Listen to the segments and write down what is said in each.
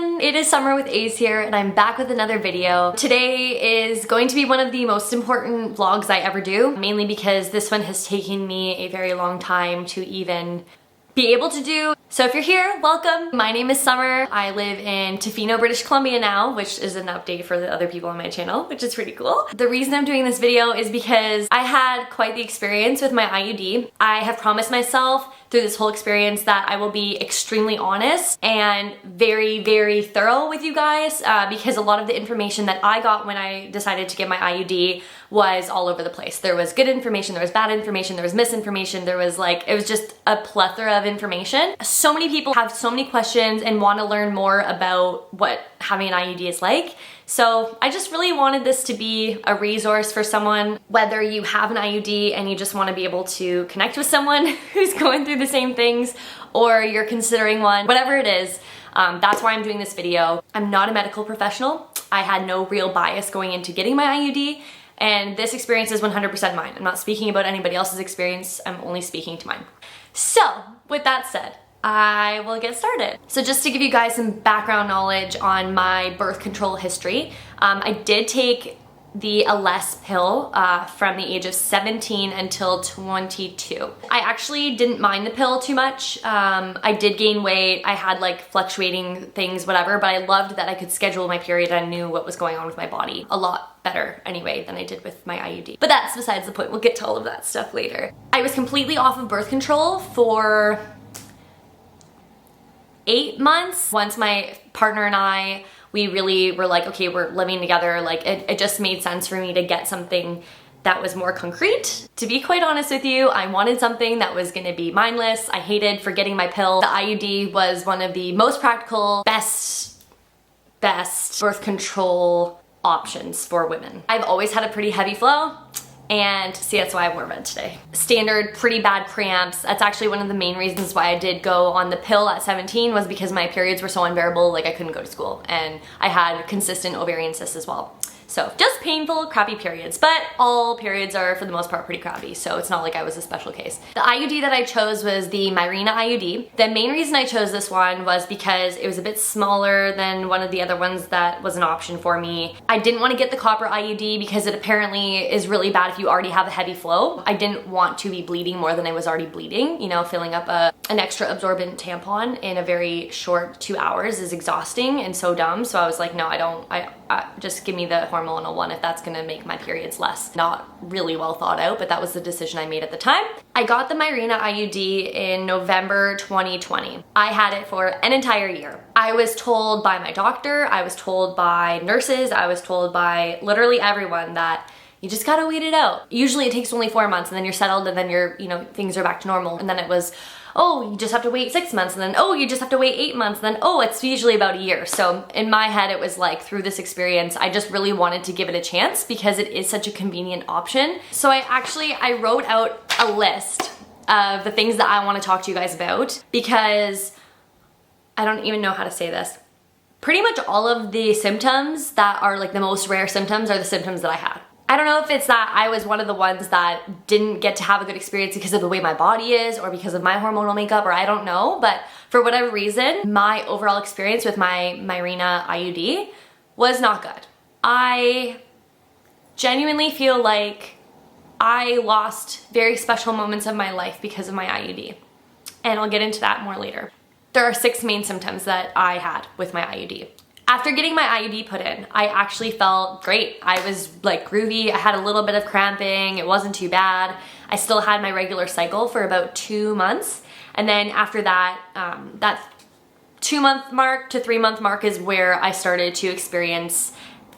everyone, it is Summer with Ace here and I'm back with another video. Today is going to be one of the most important vlogs I ever do, mainly because this one has taken me a very long time to even be able to do. So if you're here, welcome. My name is Summer. I live in Tofino, British Columbia now, which is an update for the other people on my channel, which is pretty cool. The reason I'm doing this video is because I had quite the experience with my IUD. I have promised myself through this whole experience that I will be extremely honest and very, very thorough with you guys because a lot of the information that I got when I decided to get my IUD was all over the place. There was good information, there was bad information, there was misinformation, there was like, it was just a plethora of information. So many people have so many questions and want to learn more about what having an IUD is like. So I just really wanted this to be a resource for someone, whether you have an IUD and you just want to be able to connect with someone who's going through the same things, or you're considering one, whatever it is. That's why I'm doing this video. I'm not a medical professional. I had no real bias going into getting my IUD, and this experience is 100% mine. I'm not speaking about anybody else's experience. I'm only speaking to mine. So with that said, I will get started. So just to give you guys some background knowledge on my birth control history, I did take the LS pill from the age of 17 until 22. I actually didn't mind the pill too much. I did gain weight, I had like fluctuating things, whatever, but I loved that I could schedule my period and I knew what was going on with my body a lot better anyway than I did with my IUD. But that's besides the point, we'll get to all of that stuff later. I was completely off of birth control for 8 months. Once my partner and I, we really were like, okay, we're living together, like it just made sense for me to get something that was more concrete. To be quite honest with you, I wanted something that was gonna be mindless. I hated forgetting my pill. The IUD was one of the most practical, best birth control options for women. I've always had a pretty heavy flow, and see, that's why I wore red today. Standard, pretty bad cramps. That's actually one of the main reasons why I did go on the pill at 17, was because my periods were so unbearable, like I couldn't go to school, and I had consistent ovarian cysts as well. So just painful, crappy periods, but all periods are for the most part pretty crappy, so it's not like I was a special case. The IUD that I chose was the Mirena IUD. The main reason I chose this one was because it was a bit smaller than one of the other ones that was an option for me. I didn't want to get the copper IUD because it apparently is really bad if you already have a heavy flow. I didn't want to be bleeding more than I was already bleeding. You know, filling up an extra absorbent tampon in a very short 2 hours is exhausting and so dumb, so I was like, no, I just give me the hormonal one if that's gonna make my periods less. Not really well thought out, but that was the decision I made at the time. I got the Mirena IUD in November 2020. I had it for an entire year. I was told by my doctor, I was told by nurses, I was told by literally everyone that you just gotta wait it out. Usually it takes only 4 months and then you're settled and then things are back to normal. And then it was, oh, you just have to wait 6 months, and then, oh, you just have to wait 8 months, and then, oh, it's usually about a year. So in my head, it was like, through this experience, I just really wanted to give it a chance because it is such a convenient option. So I wrote out a list of the things that I want to talk to you guys about, because I don't even know how to say this. Pretty much all of the symptoms that are like the most rare symptoms are the symptoms that I had. I don't know if it's that I was one of the ones that didn't get to have a good experience because of the way my body is or because of my hormonal makeup, or I don't know, but for whatever reason, my overall experience with my Mirena IUD was not good. I genuinely feel like I lost very special moments of my life because of my IUD, and I'll get into that more later. There are 6 main symptoms that I had with my IUD. After getting my IUD put in, I actually felt great. I was like groovy. I had a little bit of cramping. It wasn't too bad. I still had my regular cycle for about 2 months. And then after that, that 2-month mark to 3-month mark is where I started to experience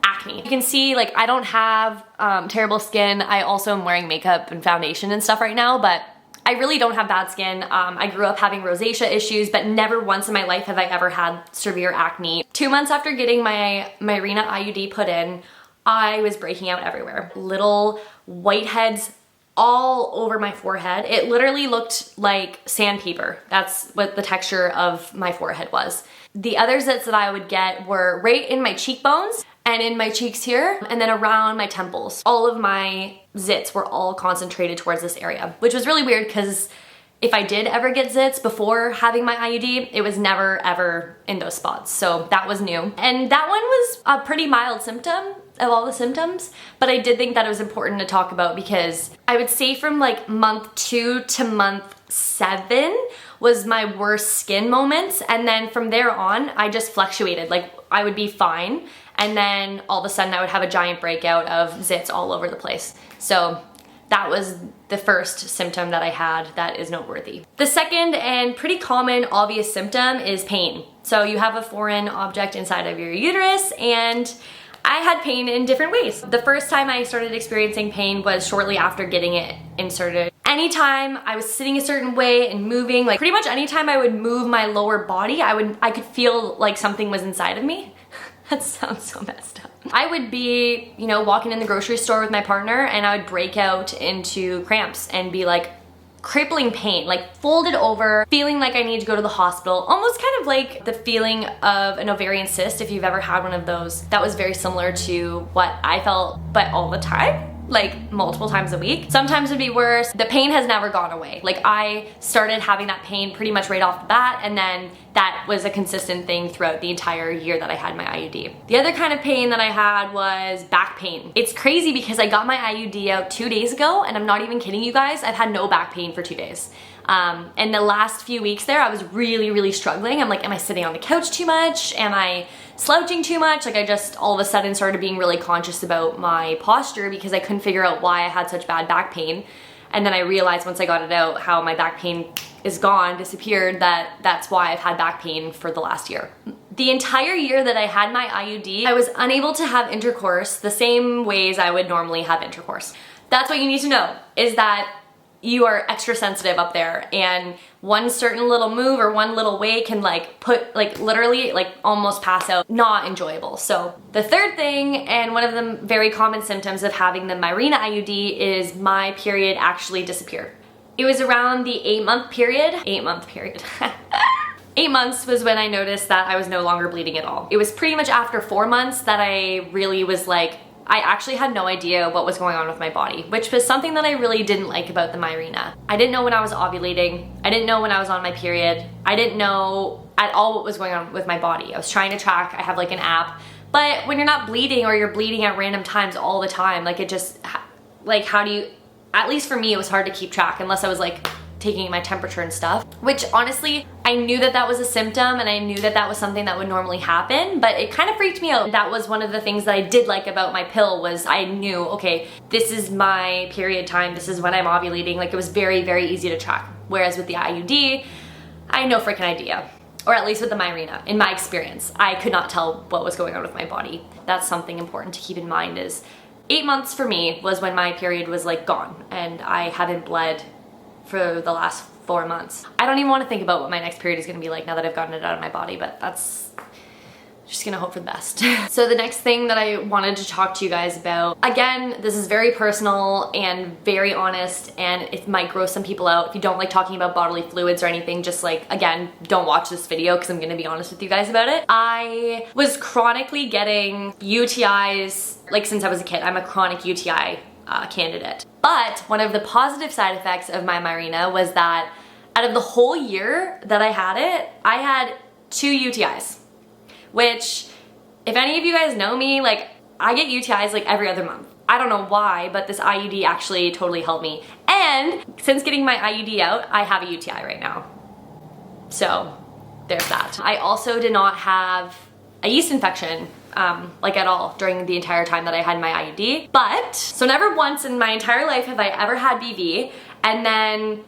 acne. You can see, like, I don't have terrible skin. I also am wearing makeup and foundation and stuff right now, but I really don't have bad skin. I grew up having rosacea issues, but never once in my life have I ever had severe acne. 2 months after getting my Mirena IUD put in, I was breaking out everywhere. Little whiteheads all over my forehead. It literally looked like sandpaper. That's what the texture of my forehead was. The other zits that I would get were right in my cheekbones and in my cheeks here, and then around my temples. All of my zits were all concentrated towards this area, which was really weird because if I did ever get zits before having my IUD, it was never ever in those spots. So that was new. And that one was a pretty mild symptom of all the symptoms, but I did think that it was important to talk about because I would say from like month 2 to month 7 was my worst skin moments. And then from there on, I just fluctuated. Like I would be fine. And then all of a sudden I would have a giant breakout of zits all over the place. So that was the first symptom that I had that is noteworthy. The second and pretty common obvious symptom is pain. So you have a foreign object inside of your uterus, and I had pain in different ways. The first time I started experiencing pain was shortly after getting it inserted. Anytime I was sitting a certain way and moving, like pretty much anytime I would move my lower body, I could feel like something was inside of me. That sounds so messed up. I would be, you know, walking in the grocery store with my partner and I would break out into cramps and be like crippling pain, like folded over, feeling like I need to go to the hospital. Almost kind of like the feeling of an ovarian cyst, if you've ever had one of those. That was very similar to what I felt, but all the time. Like multiple times a week. Sometimes it'd be worse. The pain has never gone away. Like I started having that pain pretty much right off the bat, and then that was a consistent thing throughout the entire year that I had my IUD. The other kind of pain that I had was back pain. It's crazy because I got my IUD out 2 days ago, and I'm not even kidding you guys, I've had no back pain for 2 days. And the last few weeks there, I was really struggling. I'm like, am I sitting on the couch too much? Am I slouching too much? Like I just all of a sudden started being really conscious about my posture because I couldn't figure out why I had such bad back pain. And then I realized once I got it out how my back pain is gone, disappeared, that's why I've had back pain for the last year. The entire year that I had my IUD, I was unable to have intercourse the same ways I would normally have intercourse. That's what you need to know, is that you are extra sensitive up there, and one certain little move or one little way can literally almost pass out. Not enjoyable. So the third thing, and one of the very common symptoms of having the Mirena IUD, is my period actually disappeared. It was around the 8-month period. 8-month period. 8 months was when I noticed that I was no longer bleeding at all. It was pretty much after 4 months that I really was like, I actually had no idea what was going on with my body, which was something that I really didn't like about the Mirena. I didn't know when I was ovulating. I didn't know when I was on my period. I didn't know at all what was going on with my body. I was trying to track, I have like an app, but when you're not bleeding or you're bleeding at random times all the time, like it just, like how do you, at least for me, it was hard to keep track unless I was like taking my temperature and stuff, which honestly, I knew that that was a symptom and I knew that that was something that would normally happen, but it kind of freaked me out. That was one of the things that I did like about my pill, was I knew, okay, this is my period time, this is when I'm ovulating. Like it was very easy to track. Whereas with the IUD, I had no freaking idea. Or at least with the Mirena, in my experience, I could not tell what was going on with my body. That's something important to keep in mind, is 8 months for me was when my period was like gone and I haven't bled for the last 4 months. I don't even want to think about what my next period is going to be like now that I've gotten it out of my body, but that's just gonna hope for the best. So the next thing that I wanted to talk to you guys about, again, this is very personal and very honest, and it might gross some people out. If you don't like talking about bodily fluids or anything, just like, again, don't watch this video because I'm gonna be honest with you guys about it. I was chronically getting UTIs, like since I was a kid. I'm a chronic UTI candidate. But one of the positive side effects of my Mirena was that out of the whole year that I had it, I had 2 UTIs. Which, if any of you guys know me, like, I get UTIs like every other month. I don't know why, but this IUD actually totally helped me. And since getting my IUD out, I have a UTI right now. So, there's that. I also did not have a yeast infection, like at all, during the entire time that I had my IUD. But, so never once in my entire life have I ever had BV, and then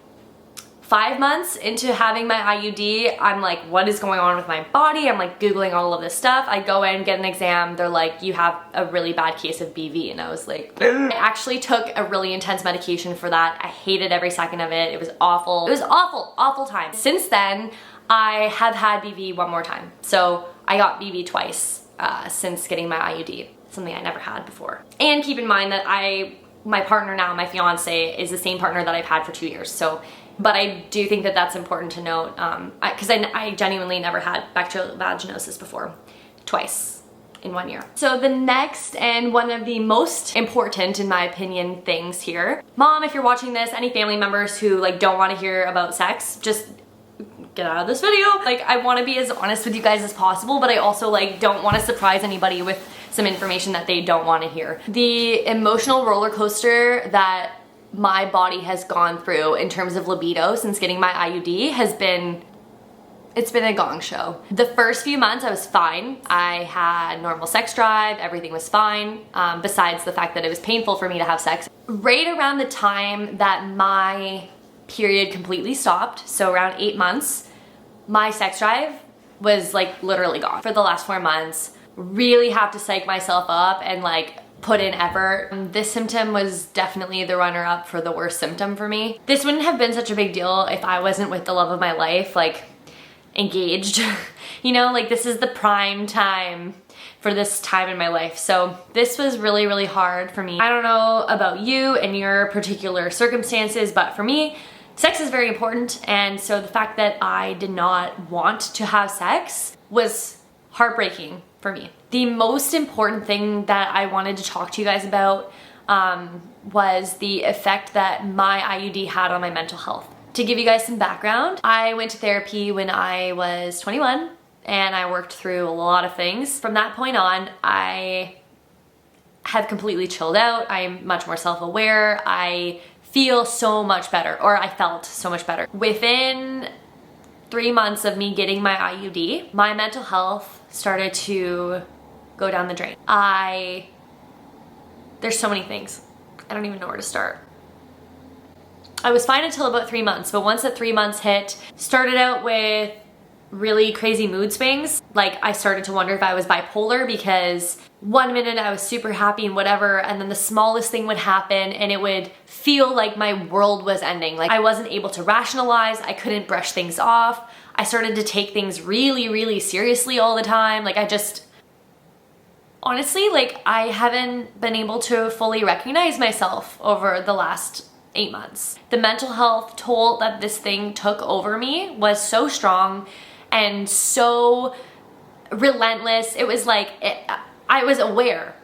5 months into having my IUD, I'm like, what is going on with my body? I'm like Googling all of this stuff. I go in, get an exam. They're like, you have a really bad case of BV. And I was like, I actually took a really intense medication for that. I hated every second of it. It was awful. It was awful, awful time. Since then, I have had BV 1 more time. So I got BV twice since getting my IUD, something I never had before. And keep in mind that my partner now, my fiance, is the same partner that I've had for 2 years. So, but I do think that that's important to note, because I genuinely never had bacterial vaginosis before. Twice. in 1 year. So the next and one of the most important, in my opinion, things here, mom, if you're watching this, any family members who like don't want to hear about sex, just get out of this video. Like, I want to be as honest with you guys as possible, but I also like don't want to surprise anybody with some information that they don't want to hear. The emotional roller coaster that my body has gone through in terms of libido since getting my IUD has been, it's been a gong show. The first few months I was fine. I had normal sex drive, everything was fine, besides the fact that it was painful for me to have sex. Right around the time that my period completely stopped, so around 8 months, my sex drive was like literally gone. For the last 4 months, really have to psych myself up and like put in effort. This symptom was definitely the runner-up for the worst symptom for me. This wouldn't have been such a big deal if I wasn't with the love of my life, like engaged. You know, like this is the prime time for this time in my life. So this was really, really hard for me. I don't know about you and your particular circumstances, but for me, sex is very important, and so the fact that I did not want to have sex was heartbreaking for me. The most important thing that I wanted to talk to you guys about was the effect that my IUD had on my mental health. To give you guys some background, I went to therapy when I was 21 and I worked through a lot of things. From that point on, I have completely chilled out. I'm much more self-aware. I feel so much better, or I felt so much better. Within 3 months of me getting my IUD, my mental health started to go down the drain. There's so many things. I don't even know where to start. I was fine until about 3 months, but once that 3 months hit, started out with really crazy mood swings. Like, I started to wonder if I was bipolar, because one minute I was super happy and whatever, and then the smallest thing would happen and it would feel like my world was ending. Like, I wasn't able to rationalize, I couldn't brush things off. I started to take things really, really seriously all the time. Like, honestly, like, I haven't been able to fully recognize myself over the last 8 months. The mental health toll that this thing took over me was so strong and so relentless. It was like, I was aware.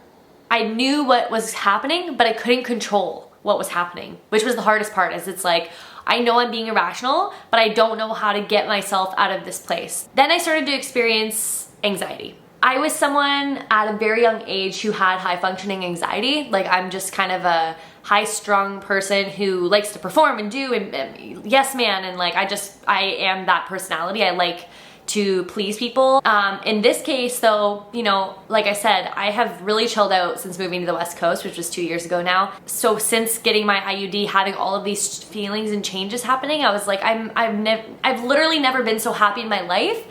I knew what was happening, but I couldn't control what was happening, which was the hardest part. Is it's like, I know I'm being irrational, but I don't know how to get myself out of this place. Then I started to experience anxiety. I was someone at a very young age who had high functioning anxiety. Like, I'm just kind of a high strung person who likes to perform and do and yes man, and like I am that personality. I like to please people. In this case though, you know, like I said, I have really chilled out since moving to the West Coast, which was 2 years ago now. So since getting my IUD, having all of these feelings and changes happening, I was like, I've literally never been so happy in my life.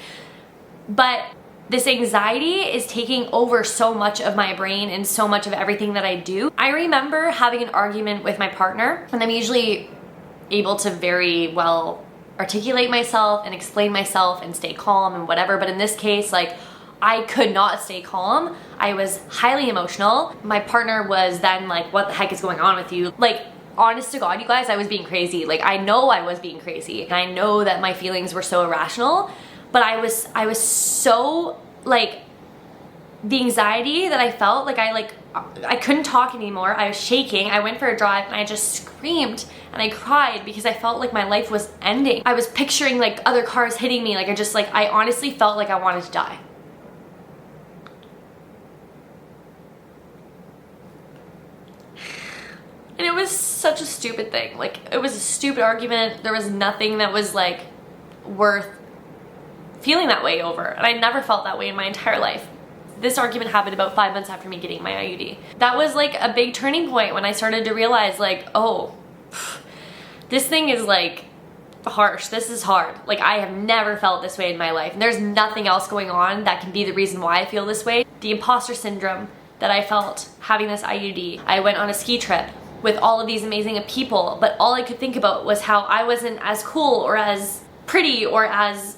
But this anxiety is taking over so much of my brain and so much of everything that I do. I remember having an argument with my partner, and I'm usually able to very well articulate myself and explain myself and stay calm and whatever, but in this case, like, I could not stay calm. I was highly emotional. My partner was then like, what the heck is going on with you? Like, honest to God, you guys, I was being crazy. Like, I know I was being crazy, and I know that my feelings were so irrational, but I was so, like, the anxiety that I felt, like, I couldn't talk anymore. I was shaking. I went for a drive and I just screamed and I cried because I felt like my life was ending. I was picturing like other cars hitting me. Like, I honestly felt like I wanted to die. And it was such a stupid thing. Like, it was a stupid argument. There was nothing that was like worth feeling that way over, and I never felt that way in my entire life. This argument happened about 5 months after me getting my IUD. That was like a big turning point when I started to realize, like, oh, this thing is like harsh. This is hard. Like, I have never felt this way in my life, and there's nothing else going on that can be the reason why I feel this way. The imposter syndrome that I felt having this IUD. I went on a ski trip with all of these amazing people, but all I could think about was how I wasn't as cool or as pretty or as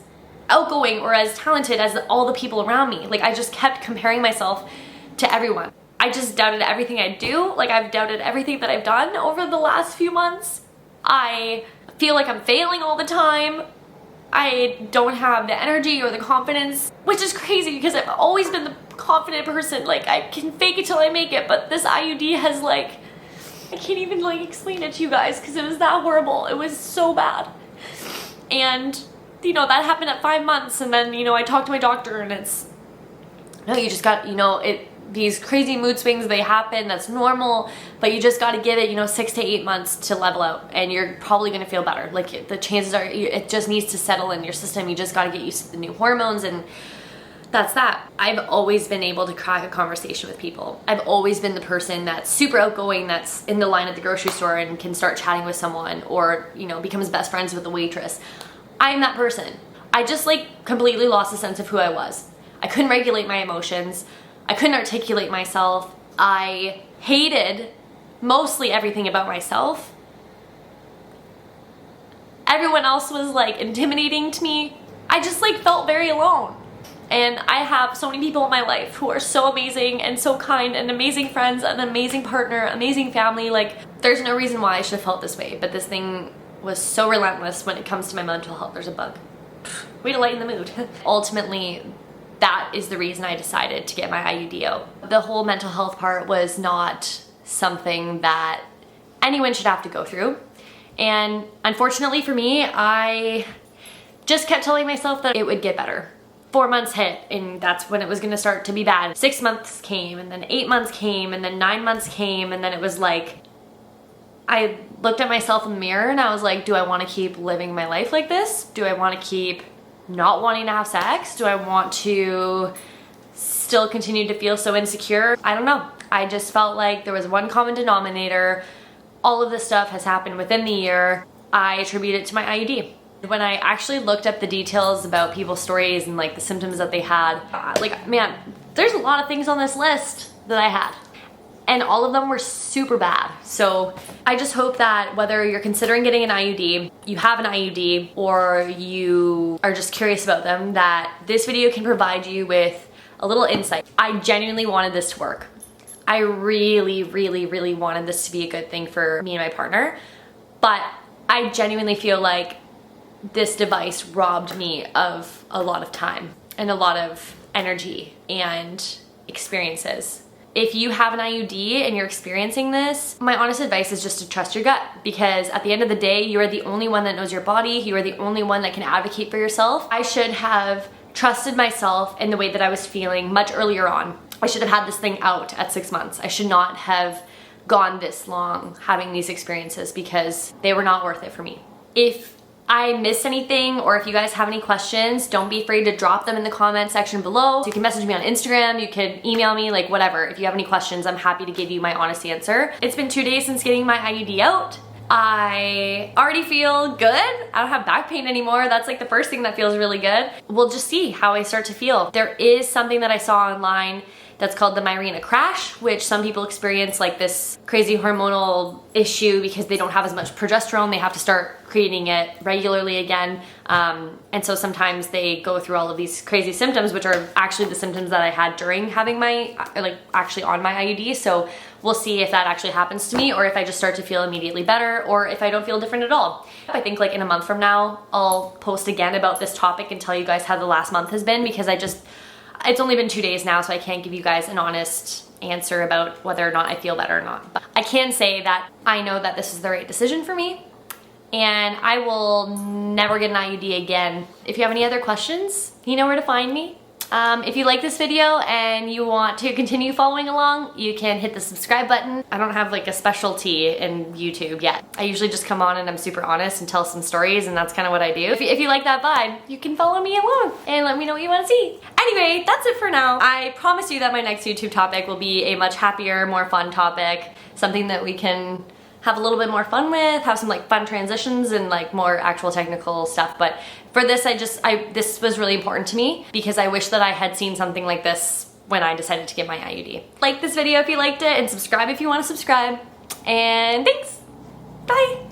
outgoing or as talented as all the people around me. Like, I just kept comparing myself to everyone. I just doubted everything I do. Like, I've doubted everything that I've done over the last few months. I feel like I'm failing all the time. I don't have the energy or the confidence, which is crazy because I've always been the confident person. Like, I can fake it till I make it, but this IUD has like, I can't even like explain it to you guys because it was that horrible. It was so bad. And you know, that happened at 5 months, and then, you know, I talked to my doctor and it's, no, you just got, you know, these crazy mood swings, they happen, that's normal, but you just got to give it, you know, 6 to 8 months to level out, and you're probably going to feel better. Like, the chances are it just needs to settle in your system. You just got to get used to the new hormones, and that's that. I've always been able to crack a conversation with people. I've always been the person that's super outgoing, that's in the line at the grocery store and can start chatting with someone, or, you know, becomes best friends with the waitress. I'm that person. I just like completely lost a sense of who I was. I couldn't regulate my emotions. I couldn't articulate myself. I hated mostly everything about myself. Everyone else was like intimidating to me. I just like felt very alone. And I have so many people in my life who are so amazing and so kind and amazing friends, an amazing partner, amazing family. Like, there's no reason why I should have felt this way, but this thing was so relentless when it comes to my mental health. There's a bug. Way to lighten the mood. Ultimately, that is the reason I decided to get my IUD out. The whole mental health part was not something that anyone should have to go through. And unfortunately for me, I just kept telling myself that it would get better. 4 months hit, and that's when it was gonna start to be bad. 6 months came, and then 8 months came, and then 9 months came, and then it was like, I looked at myself in the mirror and I was like, do I want to keep living my life like this? Do I want to keep not wanting to have sex? Do I want to still continue to feel so insecure? I don't know. I just felt like there was one common denominator. All of this stuff has happened within the year. I attribute it to my IUD. When I actually looked up the details about people's stories and like the symptoms that they had, like, man, there's a lot of things on this list that I had. And all of them were super bad. So I just hope that whether you're considering getting an IUD, you have an IUD, or you are just curious about them, that this video can provide you with a little insight. I genuinely wanted this to work. I really, really, really wanted this to be a good thing for me and my partner. But I genuinely feel like this device robbed me of a lot of time and a lot of energy and experiences. If you have an IUD and you're experiencing this, my honest advice is just to trust your gut, because at the end of the day, you are the only one that knows your body. You are the only one that can advocate for yourself. I should have trusted myself in the way that I was feeling much earlier on. I should have had this thing out at 6 months. I should not have gone this long having these experiences, because they were not worth it for me. If I missed anything, or if you guys have any questions, don't be afraid to drop them in the comment section below. You can message me on Instagram, you can email me, like whatever. If you have any questions, I'm happy to give you my honest answer. It's been 2 days since getting my IUD out. I already feel good. I don't have back pain anymore. That's like the first thing that feels really good. We'll just see how I start to feel. There is something that I saw online that's called the Mirena crash, which some people experience like this crazy hormonal issue because they don't have as much progesterone. They have to start creating it regularly again. And so sometimes they go through all of these crazy symptoms, which are actually the symptoms that I had during having my, like actually on my IUD. So we'll see if that actually happens to me, or if I just start to feel immediately better, or if I don't feel different at all. I think like in a month from now, I'll post again about this topic and tell you guys how the last month has been, because it's only been 2 days now, so I can't give you guys an honest answer about whether or not I feel better or not. But I can say that I know that this is the right decision for me, and I will never get an IUD again. If you have any other questions, you know where to find me. If you like this video and you want to continue following along, you can hit the subscribe button. I don't have like a specialty in YouTube yet. I usually just come on and I'm super honest and tell some stories, and that's kind of what I do. If you like that vibe, you can follow me along and let me know what you want to see. Anyway, that's it for now. I promise you that my next YouTube topic will be a much happier, more fun topic, something that we can have a little bit more fun with, have some like fun transitions and like more actual technical stuff. But for this, this was really important to me, because I wish that I had seen something like this when I decided to get my IUD. Like this video if you liked it, and subscribe if you want to subscribe. And thanks. Bye.